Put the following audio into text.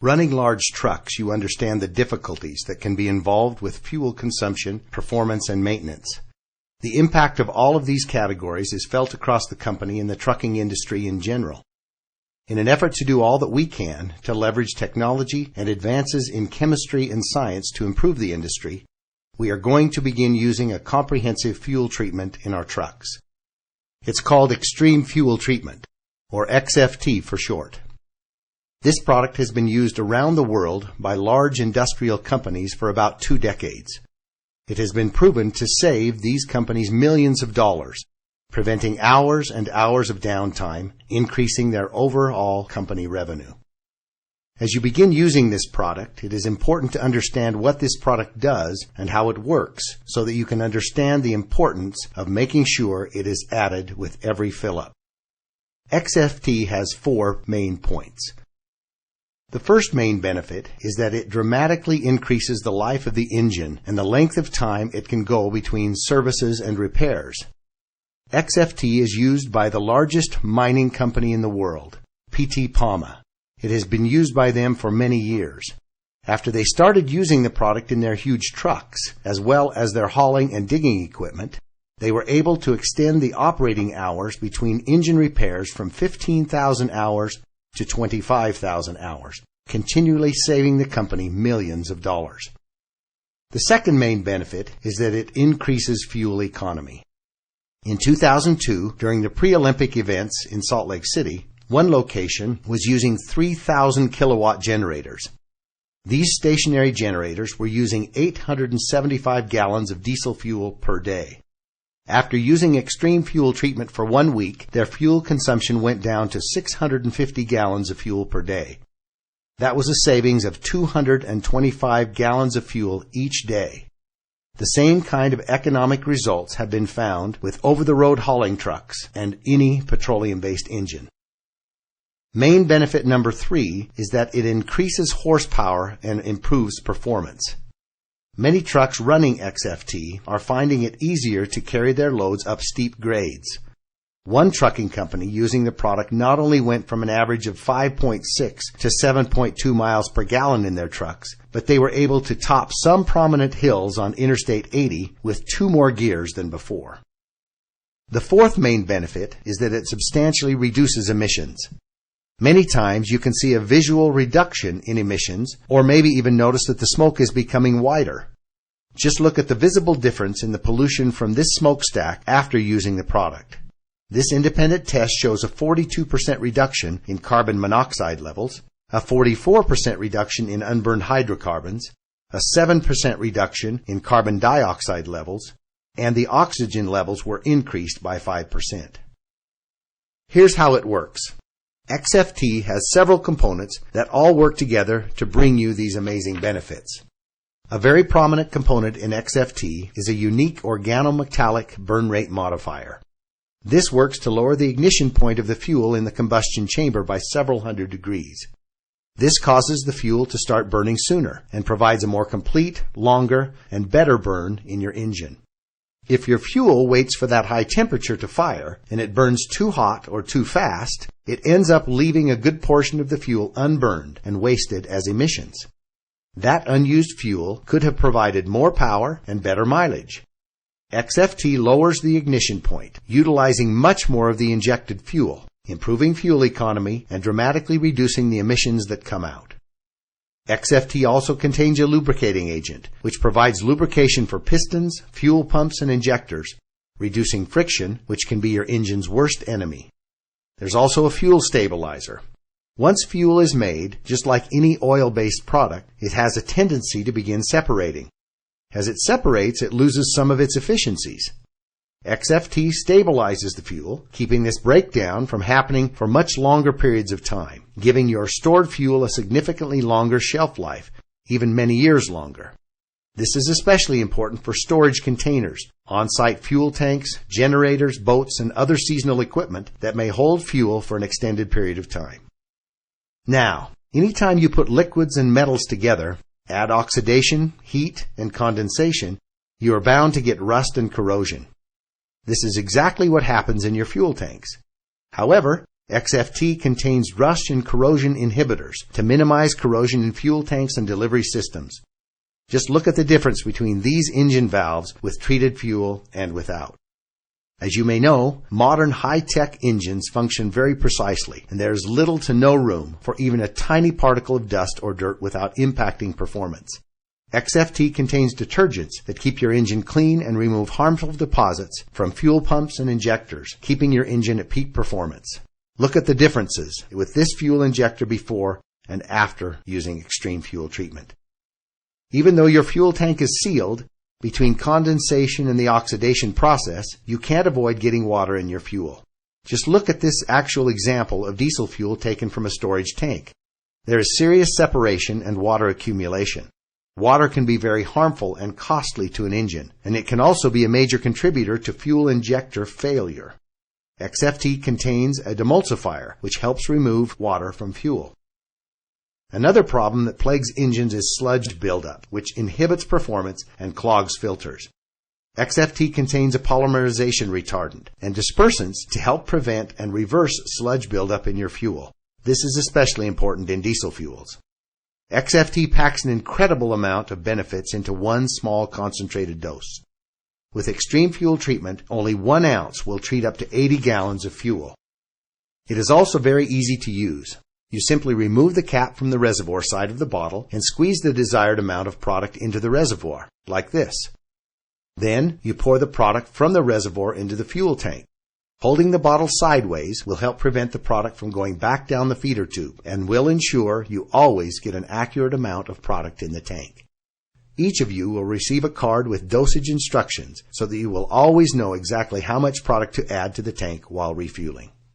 Running large trucks, you understand the difficulties that can be involved with fuel consumption, performance, and maintenance. The impact of all of these categories is felt across the company and the trucking industry in general. In an effort to do all that we can to leverage technology and advances in chemistry and science to improve the industry, we are going to begin using a comprehensive fuel treatment in our trucks. It's called Xtreme Fuel Treatment, or XFT for short. This product has been used around the world by large industrial companies for about 2 decades. It has been proven to save these companies millions of dollars, preventing hours and hours of downtime, increasing their overall company revenue. As you begin using this product, it is important to understand what this product does and how it works so that you can understand the importance of making sure it is added with every fill-up. XFT has 4 main points. The first main benefit is that it dramatically increases the life of the engine and the length of time it can go between services and repairs. XFT is used by the largest mining company in the world, PT Palma. It has been used by them for many years. After they started using the product in their huge trucks, as well as their hauling and digging equipment, they were able to extend the operating hours between engine repairs from 15,000 hours to 25,000 hours, continually saving the company millions of dollars. The second main benefit is that it increases fuel economy. In 2002, during the pre-Olympic events in Salt Lake City, one location was using 3,000 kilowatt generators. These stationary generators were using 875 gallons of diesel fuel per day. After using Xtreme fuel treatment for 1 week, their fuel consumption went down to 650 gallons of fuel per day. That was a savings of 225 gallons of fuel each day. The same kind of economic results have been found with over-the-road hauling trucks and any petroleum-based engine. Main benefit number 3 is that it increases horsepower and improves performance. Many trucks running XFT are finding it easier to carry their loads up steep grades. One trucking company using the product not only went from an average of 5.6 to 7.2 miles per gallon in their trucks, but they were able to top some prominent hills on Interstate 80 with 2 more gears than before. The fourth main benefit is that it substantially reduces emissions. Many times you can see a visual reduction in emissions, or maybe even notice that the smoke is becoming whiter. Just look at the visible difference in the pollution from this smokestack after using the product. This independent test shows a 42% reduction in carbon monoxide levels, a 44% reduction in unburned hydrocarbons, a 7% reduction in carbon dioxide levels, and the oxygen levels were increased by 5%. Here's how it works. XFT has several components that all work together to bring you these amazing benefits. A very prominent component in XFT is a unique organometallic burn rate modifier. This works to lower the ignition point of the fuel in the combustion chamber by several hundred degrees. This causes the fuel to start burning sooner and provides a more complete, longer, and better burn in your engine. If your fuel waits for that high temperature to fire and it burns too hot or too fast, it ends up leaving a good portion of the fuel unburned and wasted as emissions. That unused fuel could have provided more power and better mileage. XFT lowers the ignition point, utilizing much more of the injected fuel, improving fuel economy and dramatically reducing the emissions that come out. XFT also contains a lubricating agent, which provides lubrication for pistons, fuel pumps, and injectors, reducing friction, which can be your engine's worst enemy. There's also a fuel stabilizer. Once fuel is made, just like any oil-based product, it has a tendency to begin separating. As it separates, it loses some of its efficiencies. XFT stabilizes the fuel, keeping this breakdown from happening for much longer periods of time, giving your stored fuel a significantly longer shelf life, even many years longer. This is especially important for storage containers, on-site fuel tanks, generators, boats, and other seasonal equipment that may hold fuel for an extended period of time. Now, anytime you put liquids and metals together, add oxidation, heat, and condensation, you are bound to get rust and corrosion. This is exactly what happens in your fuel tanks. However, XFT contains rust and corrosion inhibitors to minimize corrosion in fuel tanks and delivery systems. Just look at the difference between these engine valves with treated fuel and without. As you may know, modern high-tech engines function very precisely, and there is little to no room for even a tiny particle of dust or dirt without impacting performance. XFT contains detergents that keep your engine clean and remove harmful deposits from fuel pumps and injectors, keeping your engine at peak performance. Look at the differences with this fuel injector before and after using Xtreme fuel treatment. Even though your fuel tank is sealed, between condensation and the oxidation process, you can't avoid getting water in your fuel. Just look at this actual example of diesel fuel taken from a storage tank. There is serious separation and water accumulation. Water can be very harmful and costly to an engine, and it can also be a major contributor to fuel injector failure. XFT contains a demulsifier, which helps remove water from fuel. Another problem that plagues engines is sludge buildup, which inhibits performance and clogs filters. XFT contains a polymerization retardant and dispersants to help prevent and reverse sludge buildup in your fuel. This is especially important in diesel fuels. XFT packs an incredible amount of benefits into one small concentrated dose. With Xtreme fuel treatment, only 1 ounce will treat up to 80 gallons of fuel. It is also very easy to use. You simply remove the cap from the reservoir side of the bottle and squeeze the desired amount of product into the reservoir, like this. Then you pour the product from the reservoir into the fuel tank. Holding the bottle sideways will help prevent the product from going back down the feeder tube and will ensure you always get an accurate amount of product in the tank. Each of you will receive a card with dosage instructions so that you will always know exactly how much product to add to the tank while refueling.